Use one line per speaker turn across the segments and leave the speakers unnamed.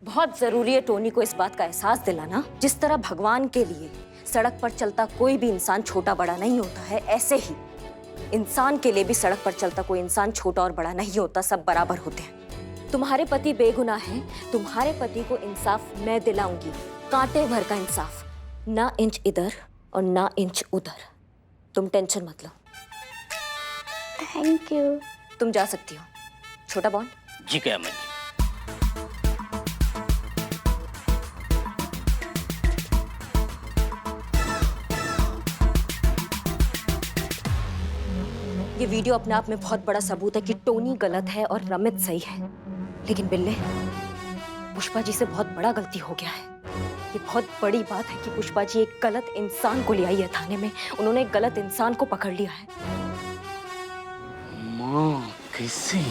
बहुत जरूरी है टोनी को इस बात का एहसास दिलाना, जिस तरह भगवान के लिए सड़क पर चलता कोई भी इंसान छोटा बड़ा नहीं होता है, ऐसे ही इंसान के लिए भी सड़क पर चलता कोई इंसान छोटा और बड़ा नहीं होता, सब बराबर होते हैं। तुम्हारे पति बेगुनाह हैं, तुम्हारे पति को इंसाफ मैं दिलाऊंगी, कांटे भर का इंसाफ, ना इंच इधर और ना इंच उधर। तुम टेंशन मत लो।
Thank you.
तुम जा सकती हो। छोटा बॉन्ड।
जी क़यामत जी।
ये वीडियो अपने आप में बहुत बड़ा सबूत है कि टोनी गलत है और रमित सही है। लेकिन बिल्ले, पुष्पा जी से बहुत बड़ा गलती हो गया है। ये बहुत बड़ी बात है कि पुष्पा जी एक गलत इंसान को ले आई है थाने में। उन्होंने एक गलत इंसान को पकड़ लिया है।
माँ कैसे?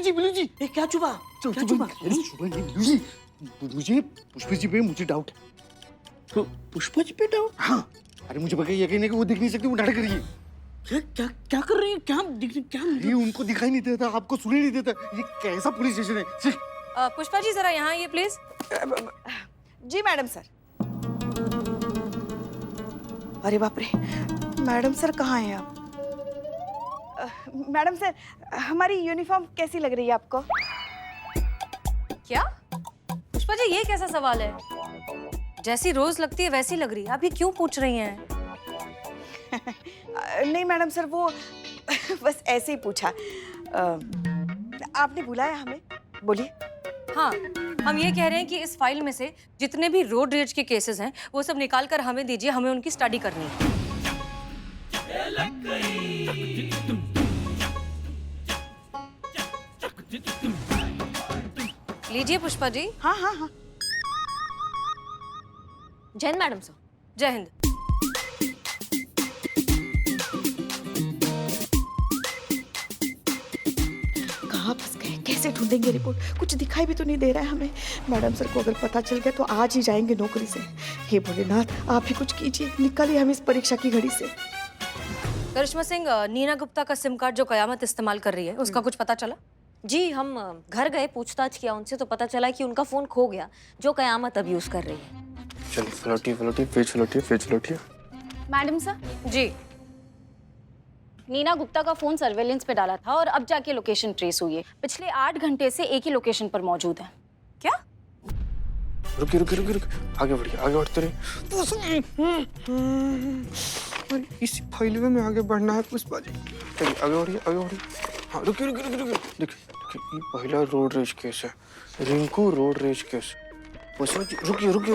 बिलू जी
ये क्या चुपा? क्या चुपा?
बिलू जी, मुझे पुष्पा जी पे मुझे डाउट है।
तो पुष्पा जी पे डाउट?
हाँ, अरे मुझे पक्का यकीन है कि वो दिख नहीं सकती, वो नाटक कर रही है।
क्या क्या क्या कर रही है? क्या
ये उनको दिखाई नहीं देता, आपको सुनाई नहीं देता। ये कैसा पुलिस स्टेशन है? छी!
पुष्पा जी जरा यहाँ आइए प्लीज।
Ji madam sir. अरे बाप रे, मैडम सर कहाँ हैं आप? मैडम सर, हमारी यूनिफॉर्म कैसी लग रही है आपको?
क्या पुष्पा जी, ये कैसा सवाल है? जैसी रोज लगती है वैसी लग रही है, आप ये क्यों पूछ रही हैं?
नहीं मैडम सर, वो बस ऐसे ही पूछा। आपने बुलाया हमें, बोलिए।
हाँ, हम ये कह रहे हैं कि इस फाइल में से जितने भी रोड रेज के केसेस हैं वो सब निकाल कर हमें दीजिए, हमें उनकी स्टडी करनी है। लीजिए पुष्पा जी।
हाँ हाँ हाँ।
जय हिंद मैडम सर।
जय हिंद।
कहाँ फंस गए? कैसे ढूंढेंगे रिपोर्ट? कुछ दिखाई भी तो नहीं दे रहा है हमें। मैडम सर को अगर पता चल गया तो आज ही जाएंगे नौकरी से। हे भोलेनाथ, आप ही कुछ कीजिए, निकालिए हम इस परीक्षा की घड़ी से।
करिश्मा सिंह, नीना गुप्ता का सिम कार्ड जो कयामत इस्तेमाल कर रही है उसका कुछ पता चला?
जी, हम घर गए, पूछताछ किया उनसे तो पता चला कि उनका फोन खो गया जो कयामत अब यूज कर रही है।
चलो फ्लोटी पेज फ्लोटी।
मैडम सर,
जी।
नीना गुप्ता का फोन सर्वेलेंस पे डाला था और अब जाके लोकेशन ट्रेस हुई है। पिछले 8 घंटे से एक ही लोकेशन पर मौजूद है।
क्या?
रुकी आगे बढ़ते रहे। इस फाइल में आगे बढ़ना है पुष्पा जी। चलिए आगे बढ़िए। हाँ रुकी। देखिए ये पहला रोड रेज केस है, Rinku road rage case. Pushpa ji रुकिए।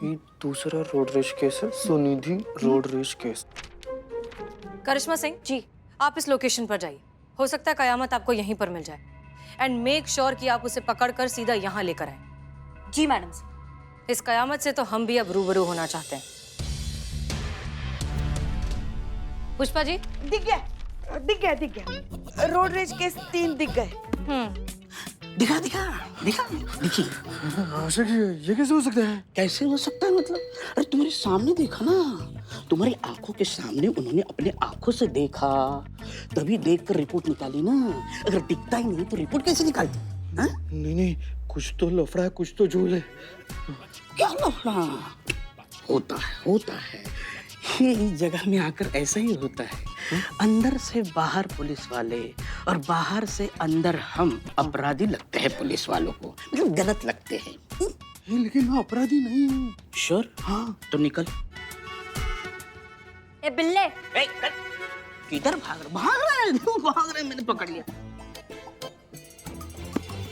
ये दूसरा रोड रेज केस है, Sunidhi road rage case.
Karishma Singh ji, आप इस लोकेशन पर जाइए, हो सकता है कयामत आपको यहीं पर मिल जाए। एंड मेक श्योर कि आप उसे पकड़कर सीधा यहाँ लेकर आए।
जी मैडम सर।
इस कयामत से तो हम भी अब रूबरू होना चाहते हैं। पुष्पा जी।
दिख गया। रोड रेज केस 3 दिख गए।
दिखा। देखिए
आशा जी, ये कैसे हो सकता है?
कैसे हो सकता है मतलब? अरे तुम्हारे सामने देखा ना, तुम्हारी आंखों के सामने उन्होंने अपने आंखों से देखा, तभी देखकर रिपोर्ट निकाली ना। अगर दिखता ही नहीं तो रिपोर्ट कैसे निकालती? हाँ?
नहीं, कुछ तो लफड़ा है, कुछ तो झोल है।
क्या लफड़ा? होता है। ये इस जगह में आकर ऐसा ही होता है। अंदर से बाहर पुलिस वाले और बाहर से अंदर हम अपराधी लगते हैं पुलिस वालों को, मतलब गलत लगते हैं।
लेकिन मैं अपराधी नहीं हूँ।
श्योर? हाँ तो निकल।
ए बिल्ले,
किधर भाग रहा है? मैंने पकड़ लिया।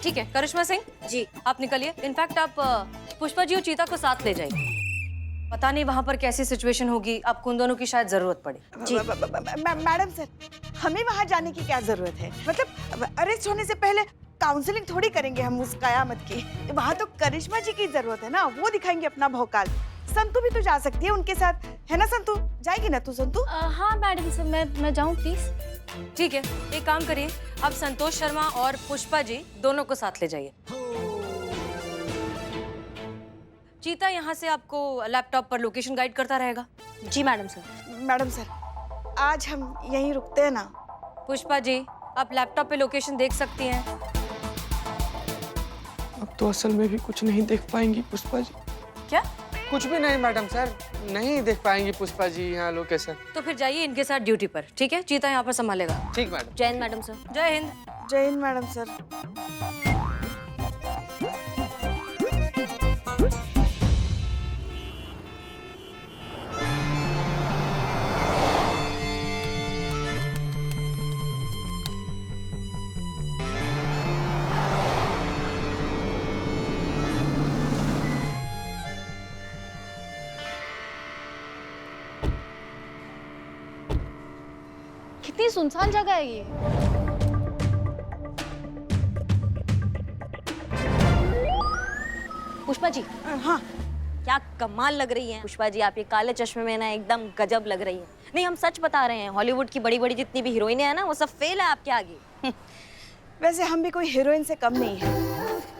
ठीक है करिश्मा सिंह जी, आप निकलिए। इनफैक्ट आप पुष्पा जी और चीता को साथ ले जाइए। पता नहीं वहां पर कैसी सिचुएशन होगी, आपको उन दोनों की शायद जरूरत पड़े। जी।
मैडम सर, हमें वहाँ जाने की क्या जरूरत है? मतलब अरेस्ट होने से पहले काउंसलिंग थोड़ी करेंगे हम उस कयामत की। वहाँ तो करिश्मा जी की जरूरत है ना, वो दिखाएंगे अपना भौकाल। संतू भी तो जा सकती है उनके साथ, है ना संतू? जाएगी ना तू संतू?
हाँ मैडम सर, मैं जाऊँ प्लीज?
ठीक है, एक काम करिए, आप संतोष शर्मा और पुष्पा जी दोनों को साथ ले जाइए। चीता यहाँ से आपको लैपटॉप पर लोकेशन गाइड करता रहेगा।
जी मैडम सर।
मैडम सर, आज हम यहीं रुकते हैं ना?
पुष्पा जी, आप लैपटॉप पे लोकेशन देख सकती हैं।
अब तो असल में भी कुछ नहीं देख पाएंगी पुष्पा जी।
क्या?
कुछ भी नहीं मैडम सर, नहीं देख पाएंगी पुष्पा जी यहाँ लोकेशन।
तो फिर जाइए इनके साथ ड्यूटी पर, ठीक है? चीता यहाँ पर संभालेगा।
ठीक मैडम।
जय हिंद मैडम सर।
जय हिंद।
जय हिंद मैडम सर।
कितनी सुनसान जगह है ये।
पुष्पा जी,
हाँ,
क्या कमाल लग रही है पुष्पा जी, आप ये काले चश्मे में ना एकदम गजब लग रही है। नहीं, हम सच बता रहे हैं, हॉलीवुड की बड़ी बड़ी जितनी भी हीरोइनें हैं ना, वो सब फेल है आपके आगे।
वैसे हम भी कोई हीरोइन से कम नहीं है।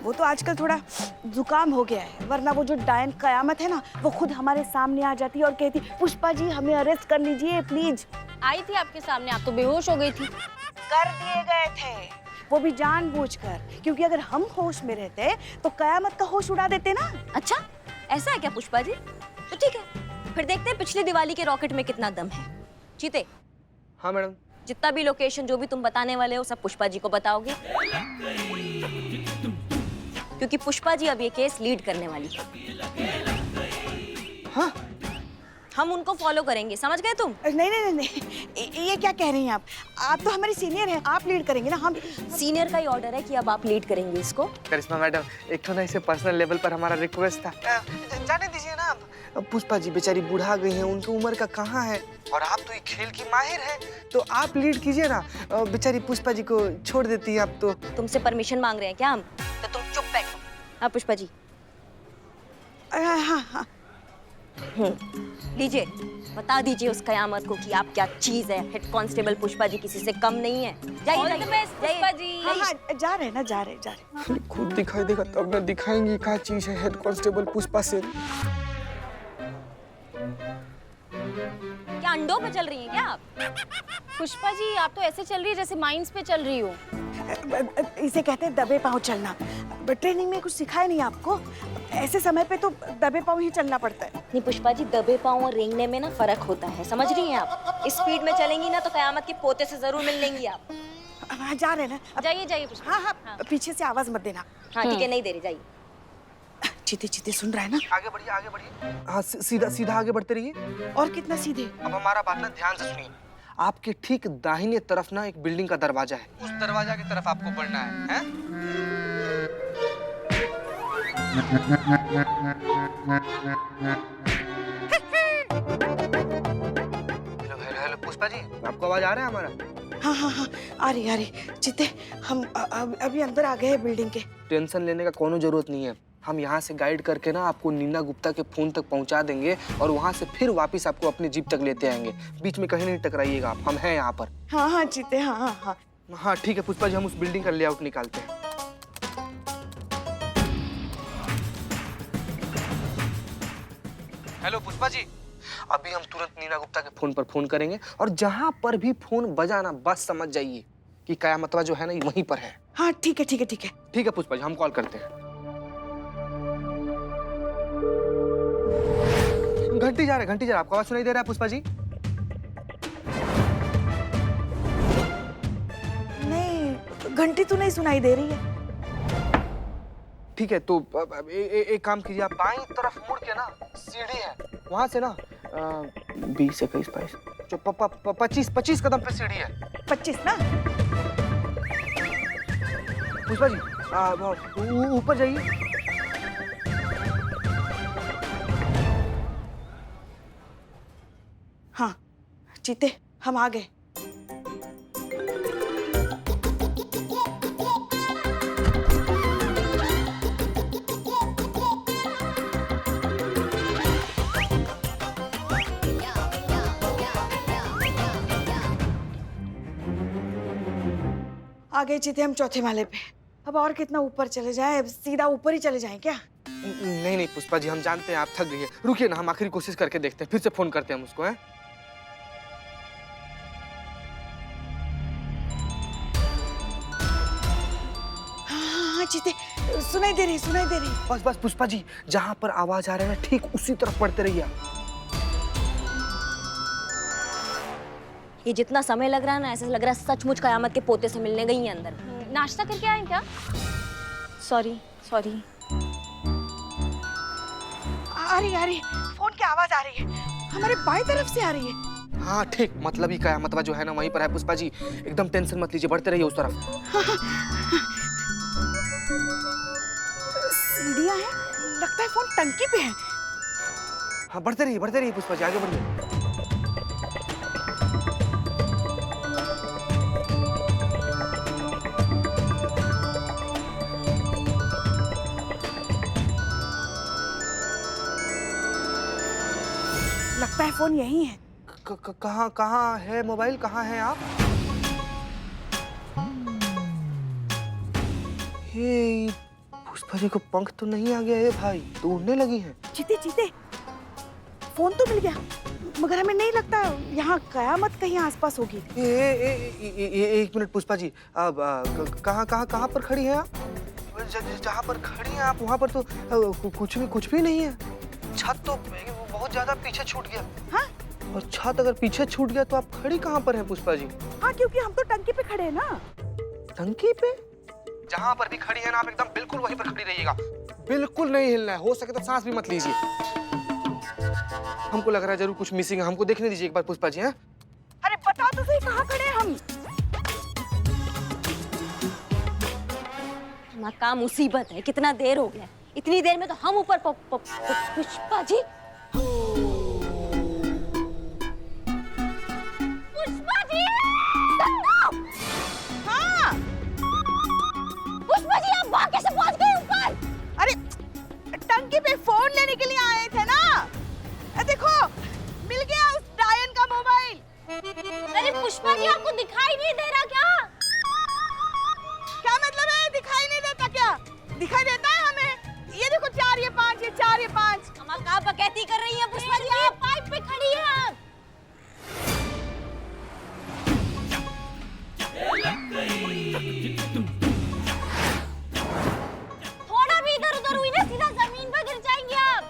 वो तो आजकल थोड़ा जुकाम हो गया है, वरना वो जो डायन कयामत है ना, वो खुद हमारे सामने आ जाती और कहती, पुष्पा जी हमें अरेस्ट कर लीजिए प्लीज।
आई थी आपके सामने, आप तो बेहोश हो गई थी।
कर दिए गए थे, वो भी जानबूझकर, क्योंकि अगर हम होश में रहते तो कयामत का होश उड़ा देते ना।
अच्छा, ऐसा है क्या पुष्पा जी? तो ठीक है, फिर देखते हैं पिछली दिवाली के रॉकेट में कितना दम है। चीते,
हाँ मैडम।
जितना भी लोकेशन जो भी तुम बताने वाले हो सब पुष्पा जी को बताओगे, क्योंकि पुष्पा जी अब ये केस लीड करने वाली है।
हाँ?
हम उनको फॉलो करेंगे, समझ गए तुम?
नहीं नहीं नहीं, ये क्या कह रही हैं आप तो हमारी सीनियर हैं, आप लीड करेंगे ना। हम
सीनियर का ही ऑर्डर है कि अब आप लीड करेंगे इसको।
करिश्मा मैडम, एक तो ना इसे पर्सनल लेवल पर हमारा रिक्वेस्ट था। जाने दीजिए ना आप, पुष्पा जी बेचारी बुढ़ा गई हैं, उनकी उम्र का कहाँ है, और आप तो ये खेल की माहिर हैं, तो आप लीड कीजिए ना। बेचारी पुष्पा जी को छोड़ देती है आप तो।
तुमसे परमिशन मांग रहे हैं क्या हम? तो तुम चुप बैठो। हाँ पुष्पा जी।
हाँ हाँ,
लीजिए, बता दीजिए उस कयामत को कि आप क्या चीज है। हेड कांस्टेबल पुष्पा जी किसी से कम नहीं है। जाइए जाइए
पुष्पा जी।
हाँ हाँ, जा रहे ना, जा रहे।
खुद दिखाई देगा तब न दिखाएंगी क्या चीज है हेड कांस्टेबल पुष्पा से।
क्या अंडों पे चल रही हैं क्या आप?
पुष्पा जी, आप तो ऐसे चल रही है जैसे माइंस पे चल रही हो।
इसे कहते हैं दबे पाँव चलना। ट्रेनिंग में कुछ सिखाया नहीं आपको? ऐसे समय पे तो दबे पाँव ही चलना पड़ता है।
नहीं पुष्पा जी, दबे पाँव और रेंगने में ना फर्क होता है, समझ रही हैं आप? इस स्पीड में चलेंगी ना तो कयामत के पोते से जरूर मिल लेंगी आप।
हाँ, जा रहे ना।
जाइए जाइए पुष्पा।
हाँ हाँ, पीछे से आवाज मत देना।
हाँ ठीक है, नहीं दे रही, जाइए।
चीते चीते सुन रहा है ना?
आगे बढ़िए, आगे बढ़िए। हाँ, सीधा सीधा आगे बढ़ते रहिए।
और कितना सीधे?
अब हमारा बात ना ध्यान से सुनिए। आपके ठीक दाहिने तरफ ना एक बिल्डिंग का दरवाजा है, उस दरवाजा की तरफ आपको बढ़ना है, हैं? Hello hello hello Pushpa ji, आपको आवाज आ रहा है हमारा?
हाँ हाँ हाँ, आ रही। चित्ते, हम अभी अंदर आ गए हैं बिल्डिंग के।
टेंशन लेने का कोनो जरूरत नहीं है। हम यहाँ से गाइड करके ना आपको नीना गुप्ता के फोन तक पहुँचा देंगे और वहाँ से फिर वापस आपको अपनी जीप तक लेते आएंगे। बीच में कहीं नहीं टकराइएगा आप, हम हैं यहाँ पर।
हाँ हाँ चित्ते, हाँ हाँ हाँ।
हाँ ठीक है पुष्पा जी, हम उस बिल्डिंग का लेआउट निकालते हैं। हेलो पुष्पा जी, अभी हम तुरंत नीना गुप्ता के फोन पर फोन करेंगे और जहाँ पर भी फोन बजा ना बस समझ जाइए कि कयामतवा जो है ना ये वहीं पर है।
हाँ ठीक है ठीक है ठीक है।
ठीक है पुष्पा जी, हम कॉल करते हैं। घंटी जा रहा है, आपको आवाज सुनाई दे रहा है पुष्पा जी?
नहीं, घंटी तो नहीं सुनाई दे रही है।
ठीक है, तो एक काम कीजिए, आप बाईं तरफ मुड़ के ना सीढ़ी है, वहां से ना 20 21 22 जो 25 कदम पे सीढ़ी है।
25 ना?
पुष्पा जी ऊपर जाइए।
हाँ चीते, हम आ गए। आ गए चीते हम चौथे माले पे। अब और कितना ऊपर चले जाए, अब सीधा ऊपर ही चले जाएं क्या?
नहीं नहीं पुष्पा जी, हम जानते हैं आप थक गई हैं। रुकिए ना, हम आखिरी कोशिश करके देखते हैं, फिर से फोन करते हैं हम उसको, हैं?
हाँ चीते, सुनाई दे रही, सुनाई दे रही।
बस बस पुष्पा जी, जहाँ पर आवाज आ रहा है ना ठीक उसी तरफ पढ़ते रहिए आप।
ये जितना समय लग रहा है ना, ऐसा लग रहा है सचमुच कयामत के पोते से मिलने गई हैं अंदर।
नाश्ता करके आए क्या? Sorry sorry.
आ रही, फोन की आवाज आ रही है, हमारे बाएं तरफ से आ रही है।
हाँ ठीक, मतलब ही कयामत जो है ना वहीं पर है पुष्पा जी। एकदम टेंशन मत लीजिए, बढ़ते रहिए उस तरफ।
सीढ़ियां हैं, लगता है फोन टंकी पे है।
हाँ बढ़ते रहिए पुष्पा जी, आगे बढ़िए।
लगता है फोन यही है।
कहाँ है मोबाइल, कहाँ है आप? हे पुष्पा जी को पंख तो नहीं आ गया है भाई, तो उड़ने लगी हैं।
चीते, फोन तो मिल गया, मगर हमें नहीं लगता यहाँ कयामत कहीं आसपास होगी।
एक मिनट पुष्पा जी, अब कहाँ पर खड़ी हैं आप? जहाँ पर खड़ी हैं आप वहाँ पर तो कुछ भी नहीं है। छत तो बहुत ज्यादा पीछे छूट गया।
हाँ?
और छत अगर पीछे छूट गया तो आप खड़ी कहाँ पर हैं पुष्पा जी?
हाँ, क्योंकि हम तो टंकी पे खड़े हैं ना।
टंकी पे? जहाँ पर भी खड़ी है ना आप एकदम बिल्कुल वहीं पर खड़ी रहिएगा, बिल्कुल नहीं हिलना है। हो सके तो सांस भी मत लीजिए। हमको लग रहा है जरूर कुछ मिसिंग है, हमको देखने दीजिए एक बार पुष्पा जी। हैं?
अरे बताओ तो सही, कहाँ खड़े हैं हम?
नाकाम मुसीबत है, कितना देर हो गया, इतनी देर में तो हम ऊपर पुष्पा जी। पुष्पा जी!
हाँ,
पुष्पा जी आप वहां कैसे पहुंच गए ऊपर?
अरे टंकी पे फोन लेने के लिए आए थे ना। देखो, मिल गया उस डायन का मोबाइल।
अरे पुष्पा जी आपको दिखाई नहीं दे रहा क्या?
क्या मतलब है दिखाई नहीं देता क्या? दिखाई देता है हमें। ये देखो 4 ये 5, ये 4 ये 5।
हम कहाँ बकैती कर रही हैं पुष्पा जी, आप पाइप पे खड़ी हैं आप। थोड़ा भी इधर उधर हुई ना सीधा जमीन पर गिर जाएंगे आप।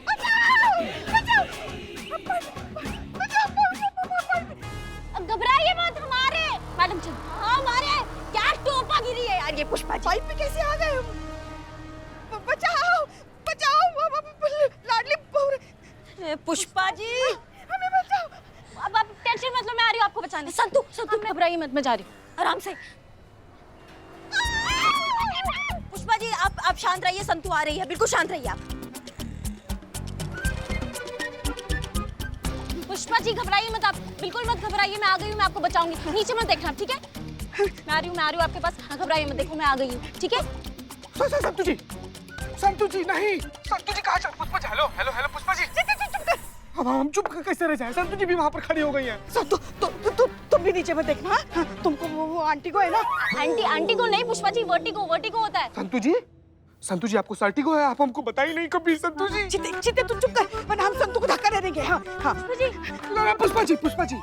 बचाओ! अब घबराइए मत, हमारे मैडम जी, हाँ हमारे क्या टोपा गिरी है यार ये पुष्पा जी।
पाइप में कैसे आ गए हम? बचाओ! लाडली बहू,
पुष्पा जी
हमें बचाओ।
अब आप टेंशन मत लो, मैं आ रही हूँ आपको बचाने।
संतू
घबराइए मत, मैं जा रही हूँ।
आराम से। पुष्पा जी आप शांत रहिए, संतू आ रही है, बिल्कुल शांत रहिए आप।
पुष्पा जी घबराइए मत, आप बिल्कुल मत घबराइए, मैं आ गई हूँ, मैं आपको बचाऊंगी। नीचे मत देखना, ठीक है? मैं आ रही हूँ आपके पास। हाँ, घबराइए मत, देखो मैं आ गई हूँ, ठीक है?
संतू जी नहीं, संतू जी कहाँ चल? पुष्पा जी, हेलो पुष्पा जी। अब हम चुप कैसे रह जाए? संतू जी भी वहाँ पर खड़ी हो गई हैं।
तुम भी नीचे मत देखना। हाँ, तुमको वो आंटी को है ना।
आंटी को नहीं पुष्पा जी, वर्टिगो होता है।
संतू जी आपको सर्टिगो है, आप हमको बताई नहीं कभी संतू जी।
चिते तुम चुप कर, वरना हम संतू को धक्का दे देंगे। हाँ।
पुष्पा जी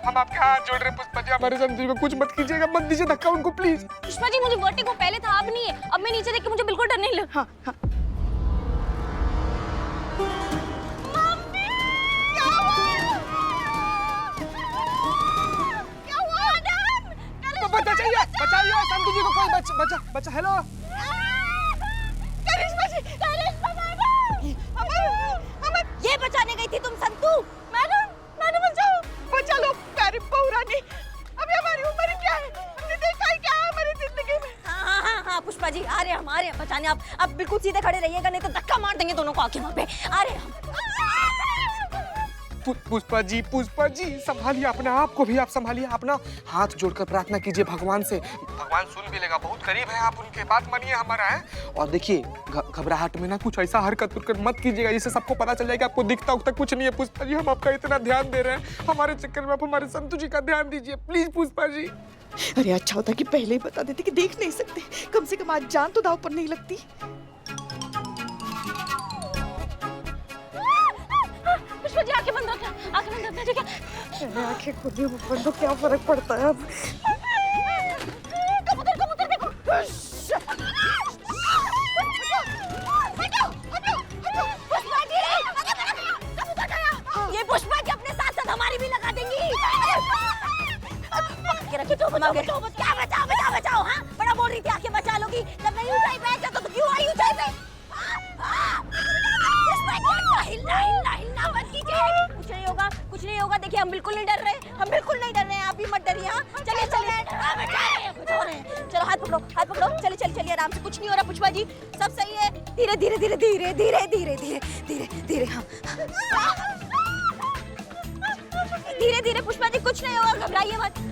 हम आपके हाथ जोड़ रहे हैं पुष्पा जी, हमारे संतू जी को कुछ मत कीजिएगा, मत दीजिए धक्का उनको प्लीज।
पुष्पा जी मुझे वर्टिगो पहले था, अब नहीं है। अब मैं नीचे देख के मुझे बिल्कुल डर नहीं लगा।
हाँ।
बचाइए संतू जी को, कोई बचा। हेलो
ये बचाने गई थी तुम संतू?
मैडम बचा लो प्यारी बहू रानी। अभी हमारी उम्र क्या है, हमने देखा ही क्या है हमारी जिंदगी में।
हाँ पुष्पा जी आ रहे हैं बचाने। आप बिल्कुल सीधे खड़े रहिएगा, नहीं तो धक्का मार देंगे दोनों को आके वहाँ पे। आ रहे हम।
पुष्पा जी संभालिए अपने आप को भी, आप संभालिए अपना। हाथ जोड़कर प्रार्थना कीजिए भगवान से, भगवान सुन भी लेगा, बहुत करीब है आप उनके, बात मानिए हमारा है। और देखिए घबराहट में ना कुछ ऐसा हरकत मत कीजिएगा जिससे सबको पता चल जाएगा आपको दिखता उखता कुछ नहीं है। पुष्पा जी हम आपका इतना ध्यान दे रहे हैं, हमारे चक्कर में आप हमारे संतू जी का ध्यान दीजिए प्लीज पुष्पा जी।
अरे अच्छा होता कि पहले ही बता देते कि देख नहीं सकते, कम से कम आज जान तो दाव पर नहीं लगती।
पुष्पा जी आंखें बंद रखना, आंखें बंद रखना, ठीक है?
अरे आंखें खुली ऊपर तो क्या फर्क पड़ता है अब।
कबूतर कबूतर देखो। ये पुष्पा जी अपने साथ साथ हमारी भी लगा देंगी। बचाओ बचाओ क्या बचाओ बचाओ बचाओ। हाँ बड़ा बोल रही थी आंखें बचा लोगी, जब नहीं ऊंचाई पे आया तो क्यों आई ऊंचाई पे? हिलना हिलना हिलना मत कीजिए। कुछ नहीं होगा कुछ नहीं होगा। देखिए हम बिल्कुल नहीं डर रहे, हम बिल्कुल नहीं डर रहे हैं, आप भी मत डरिए। हाँ चलिए चलिए कुछ हो रहे हैं। चलो हाथ पकड़ो चलिए चलिए चलिए आराम से, कुछ नहीं हो रहा पुष्पा जी, सब सही है। धीरे धीरे धीरे धीरे धीरे धीरे धीरे धीरे धीरे हाँ धीरे धीरे पुष्पा जी, कुछ नहीं होगा, घबराइए मत।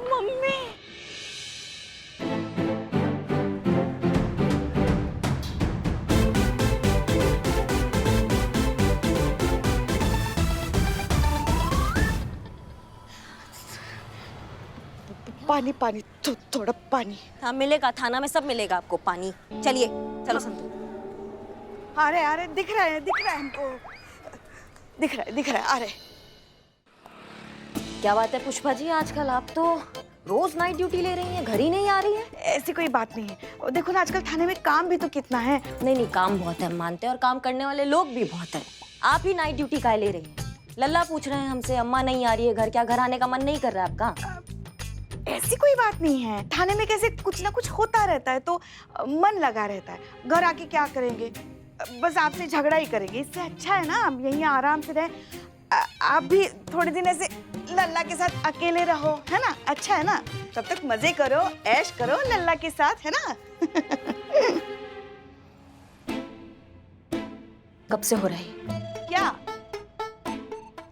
मम्मी
पानी पानी थोड़ा पानी।
हाँ मिलेगा, थाना में सब मिलेगा आपको पानी। चलिए चलो संतू।
अरे अरे दिख रहा है हमको, दिख रहा है। अरे
क्या बात है पुष्पा जी, आजकल आप तो रोज नाइट ड्यूटी ले रही हैं, घर ही नहीं आ रही हैं।
ऐसी कोई बात नहीं है, और देखो ना आजकल थाने में काम भी तो कितना है।
नहीं काम बहुत है, हम मानते हैं, और काम करने वाले लोग भी बहुत हैं। आप ही नाइट ड्यूटी काहे ले रही हैं? लल्ला पूछ रहे हैं हमसे, अम्मा नहीं आ रही है घर, क्या घर आने का मन नहीं कर रहा है आपका?
ऐसी कोई बात नहीं है, थाने में कैसे कुछ ना कुछ होता रहता है तो मन लगा रहता है। घर आके क्या करेंगे, बस आपसे झगड़ा ही करेंगे। इससे अच्छा है ना हम यहीं आराम से रहे। आप भी थोड़े दिन ऐसे लल्ला के साथ अकेले रहो, है ना? अच्छा है ना? तब तक मजे करो, ऐश करो लल्ला के साथ, है ना?
कब से हो रहा है?
क्या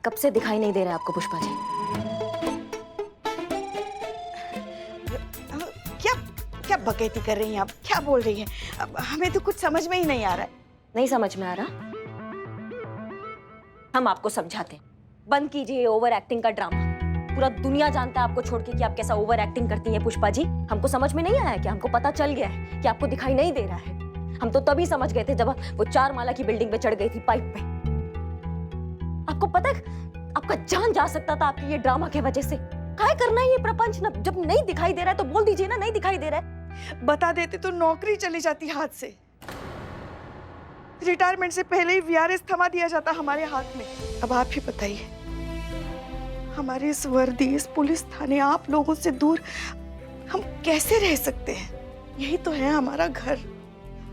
कब से दिखाई नहीं दे रहा है आपको पुष्पा जी?
क्या क्या बकैती कर रही हैं आप? क्या बोल रही हैं? अब हमें तो कुछ समझ में ही नहीं आ रहा है।
नहीं समझ में आ रहा? हम आपको समझाते हैं, बंद कीजिए ओवर एक्टिंग का ड्रामा। पूरा दुनिया जानता है आपको छोड़ के कि आप कैसा ओवर एक्टिंग करती हैं पुष्पा जी। हमको समझ में नहीं आया कि हमको पता चल गया है कि आपको दिखाई नहीं दे रहा है। हम तो तभी समझ गए थे जब वो 4 माला की बिल्डिंग पे चढ़ गई थी पाइप पे। आपको पता है आपका जान जा सकता था आपकी ये ड्रामा के वजह से। काय करना है ये प्रपंच? ना जब नहीं दिखाई दे रहा है तो बोल दीजिए ना नहीं दिखाई दे रहा है।
बता देते तो नौकरी चली जाती हाथ से। रिटायरमेंट से पहले ही वीआरएस थमा दिया जाता हमारे हाथ में। अब आप ही बताइए, हमारे इस वर्दी, इस पुलिस थाने, आप लोगों से दूर हम कैसे रह सकते हैं? यही तो है हमारा घर,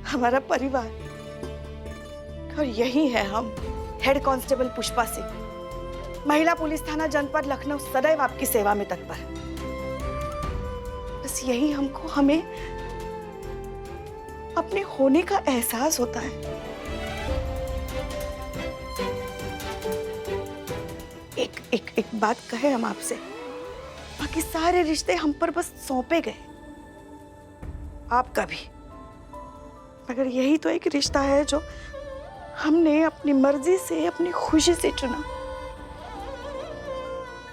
हमारा परिवार, और यही है हम। हेड कांस्टेबल पुष्पा सिंह, महिला पुलिस थाना जनपद लखनऊ, सदैव आपकी सेवा में तत्पर। बस यही हमको, हमें अपने होने का एहसास होता है। एक बात कहे हम आपसे, बाकी सारे रिश्ते हम पर बस सौंपे गए, आपका भी। मगर यही तो एक रिश्ता है जो हमने अपनी मर्जी से, अपनी खुशी से चुना।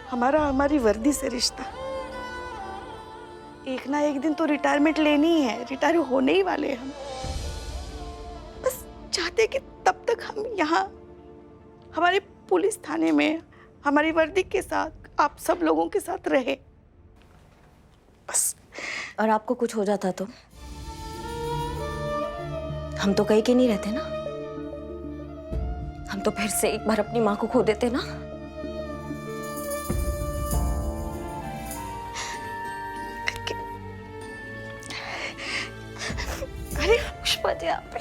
हमारी वर्दी से रिश्ता। एक ना एक दिन तो रिटायरमेंट लेनी ही है, रिटायर होने ही वाले हैं हम। बस चाहते कि तब तक हम यहाँ हमारे पुलिस थाने में हमारी वर्दी के साथ आप सब लोगों के साथ रहे, बस।
और आपको कुछ हो जाता तो हम तो कहीं के नहीं रहते ना। हम तो फिर से एक बार अपनी माँ को खो देते ना।
अरे पुष्पा जी, आप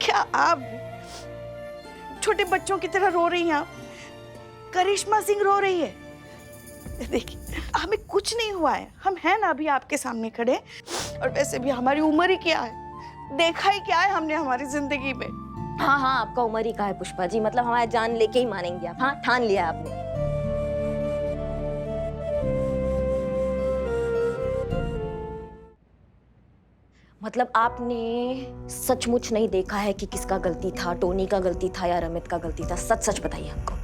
क्या आप छोटे बच्चों की तरह रो रही हैं? आप करिश्मा सिंह रो रही है। देखिए हमें कुछ नहीं हुआ है, हम हैं ना अभी आपके सामने खड़े। और वैसे भी हमारी उम्र ही क्या है, देखा ही क्या है हमने हमारी जिंदगी में।
हाँ हाँ आपका उम्र ही का है पुष्पा जी, मतलब हमारा जान लेके ही मानेंगे आप। हाँ ठान लिया आपने। मतलब आपने सचमुच नहीं देखा है कि किसका गलती था, टोनी का गलती था या रमित का गलती था? सच सच बताइए हमको।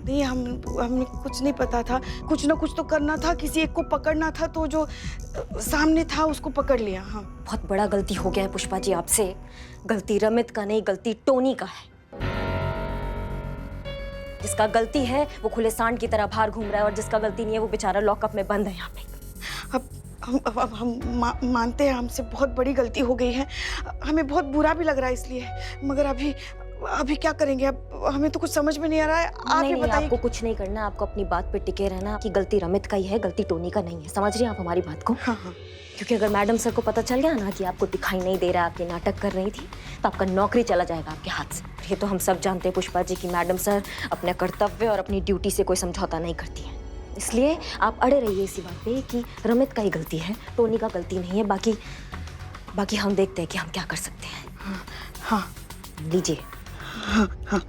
नहीं, हमें कुछ नहीं पता था। कुछ ना कुछ तो करना था, किसी एक को पकड़ना था, तो जो सामने था उसको पकड़ लिया। हाँ,
बहुत बड़ा गलती हो गया है पुष्पा जी आपसे। गलती रमित का नहीं, गलती टोनी का है। जिसका गलती है वो खुले सांड की तरह बाहर घूम रहा है और जिसका गलती नहीं है वो बेचारा लॉकअप में बंद है यहाँ पे।
अब हम मानते हैं हमसे बहुत बड़ी गलती हो गई है। हमें बहुत बुरा भी लग रहा है इसलिए, मगर अभी क्या करेंगे? अब हमें तो कुछ समझ में नहीं आ रहा है। आप ही
नहीं,
बताइए।
आपको कुछ नहीं करना, आपको अपनी बात पे टिके रहना कि गलती रमित का ही है, गलती टोनी का नहीं है। समझ रही हैं आप हमारी बात को?
हाँ हाँ।
क्योंकि अगर मैडम सर को पता चल गया ना कि आपको दिखाई नहीं दे रहा, आपके नाटक कर रही थी, तो आपका नौकरी चला जाएगा आपके हाथ से। ये तो हम सब जानते हैं पुष्पा जी की मैडम सर अपने कर्तव्य और अपनी ड्यूटी से कोई समझौता नहीं करती है। इसलिए आप अड़े रहिए इसी बात पे कि रमित का ही गलती है, टोनी का गलती नहीं है। बाकी हम देखते हैं कि हम क्या कर सकते हैं।
हाँ
लीजिए।
हाँ हाँ।